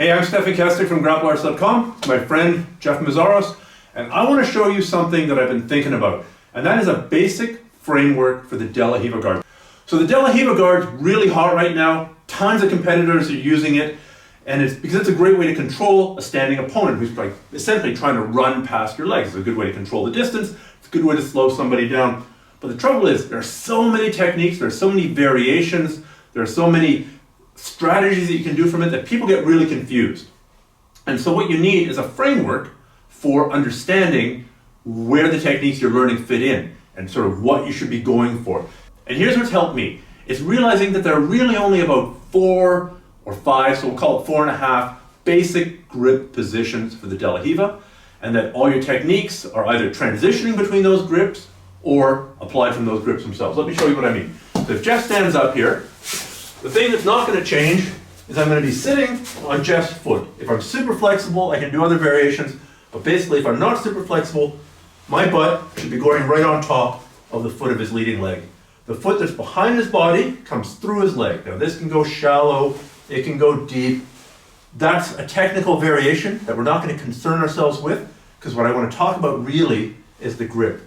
Hey, I'm Stefan Kestic from GrappleArts.com, my friend Jeff Mazzaros, and I want to show you something that I've been thinking about, and that is a basic framework for the De La Riva guard. So the De La Riva guard is really hot right now, tons of competitors are using it, and it's because it's a great way to control a standing opponent who's like essentially trying to run past your legs. It's a good way to control the distance, it's a good way to slow somebody down. But the trouble is, there are so many techniques, there are so many variations, there are so many strategies that you can do from it that people get really confused. And so what you need is a framework for understanding where the techniques you're learning fit in and sort of what you should be going for. And here's what's helped me. It's realizing that there are really only about 4 or 5, so we'll call it 4.5 basic grip positions for the De La Riva, and that all your techniques are either transitioning between those grips or applied from those grips themselves. Let me show you what I mean. So if Jeff stands up here, the thing that's not going to change is I'm going to be sitting on Jeff's foot. If I'm super flexible, I can do other variations, but basically if I'm not super flexible, my butt should be going right on top of the foot of his leading leg. The foot that's behind his body comes through his leg. Now this can go shallow, it can go deep. That's a technical variation that we're not going to concern ourselves with, because what I want to talk about really is the grip.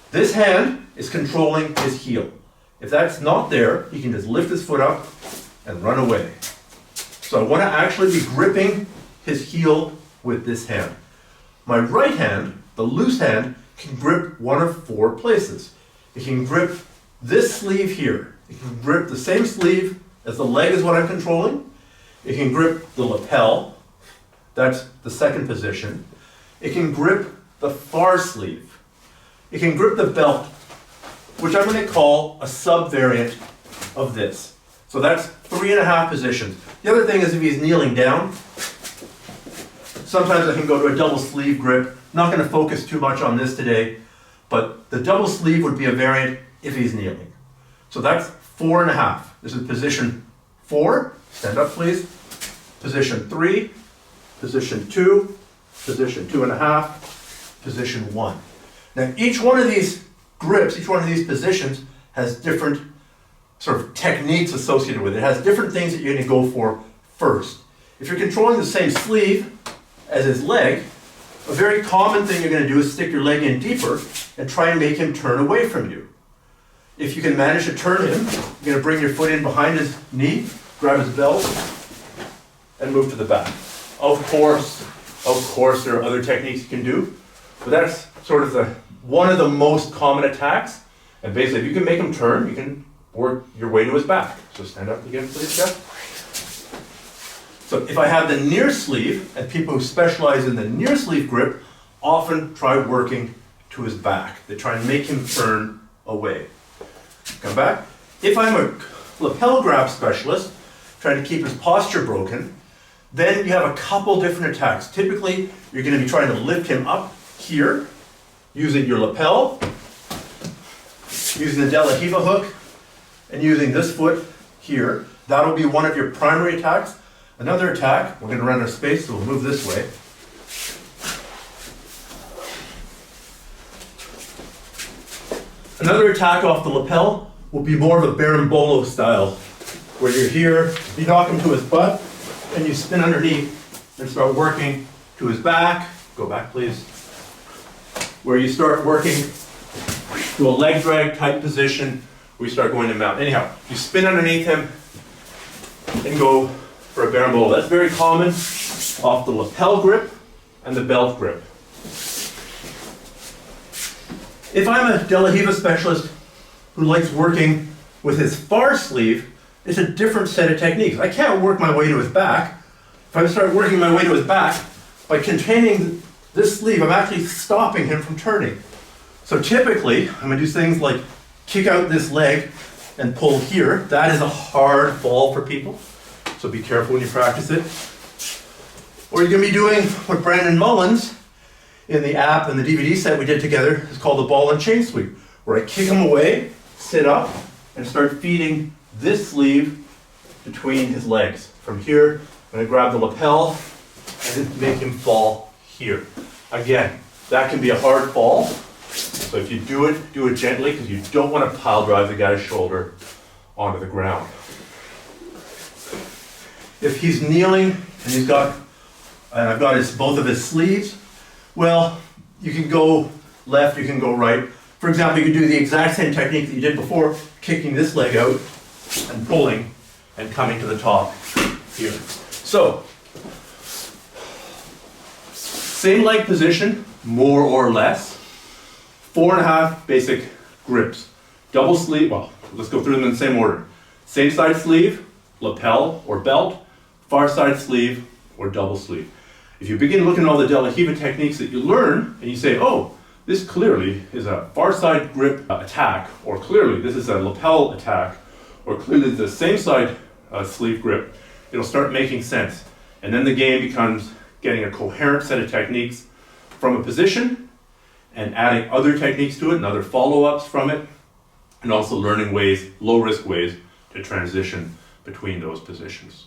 This hand is controlling his heel. If that's not there, he can just lift his foot up and run away. So I want to actually be gripping his heel with this hand. My right hand, the loose hand, can grip one of 4 places. It can grip this sleeve here. It can grip the same sleeve as the leg is what I'm controlling. It can grip the lapel. That's the second position. It can grip the far sleeve. It can grip the belt, which I'm going to call a sub-variant of this. So that's 3.5 positions. The other thing is if he's kneeling down, sometimes I can go to a double sleeve grip. I'm not going to focus too much on this today, but the double sleeve would be a variant if he's kneeling. So that's 4.5. This is position 4. Stand up, please. Position 3, position 2, position 2.5, position 1. Now each one of these grips, each one of these positions has different sort of techniques associated with it. It has different things that you're going to go for first. If you're controlling the same sleeve as his leg, a very common thing you're going to do is stick your leg in deeper and try and make him turn away from you. If you can manage to turn him, you're going to bring your foot in behind his knee, grab his belt, and move to the back. Of course, there are other techniques you can do, but that's sort of one of the most common attacks. And basically, if you can make him turn, you can work your way to his back. So stand up again, please, Jeff. So if I have the near sleeve, and people who specialize in the near sleeve grip often try working to his back. They try and make him turn away. Come back. If I'm a lapel grab specialist, trying to keep his posture broken, then you have a couple different attacks. Typically, you're going to be trying to lift him up here, using your lapel, using the De La Riva hook, and using this foot here. That'll be one of your primary attacks. Another attack, we're going to run out of space, so we'll move this way. Another attack off the lapel will be more of a berimbolo style, where you're here, you knock him to his butt, and you spin underneath and start working to his back. Go back, please. Where you start working to a leg drag type position, where you start going to mount. Anyhow, you spin underneath him and go for a berimbolo. That's very common off the lapel grip and the belt grip. If I'm a De La Riva specialist who likes working with his far sleeve, it's a different set of techniques. I can't work my way to his back. If I start working my way to his back, by containing this sleeve, I'm actually stopping him from turning. So typically, I'm going to do things like kick out this leg and pull here. That is a hard fall for people, so be careful when you practice it. Or you're going to be doing what Brandon Mullins in the app and the DVD set we did together is called the ball and chain sweep, where I kick him away, sit up, and start feeding this sleeve between his legs. From here, I'm going to grab the lapel and make him fall here. Again, that can be a hard fall, so if you do it gently, because you don't want to pile drive the guy's shoulder onto the ground. If he's kneeling and I've got both of his sleeves. Well, you can go left, you can go right. For example, you can do the exact same technique that you did before, kicking this leg out and pulling and coming to the top here. So, same leg position, more or less. 4.5 basic grips. Double sleeve, well, let's go through them in the same order. Same side sleeve, lapel or belt, far side sleeve or double sleeve. If you begin looking at all the De La Riva techniques that you learn, and you say, oh, this clearly is a far side grip attack, or clearly this is a lapel attack, or clearly the same side sleeve grip, it'll start making sense. And then the game becomes getting a coherent set of techniques from a position and adding other techniques to it and other follow-ups from it, and also learning ways, low-risk ways, to transition between those positions.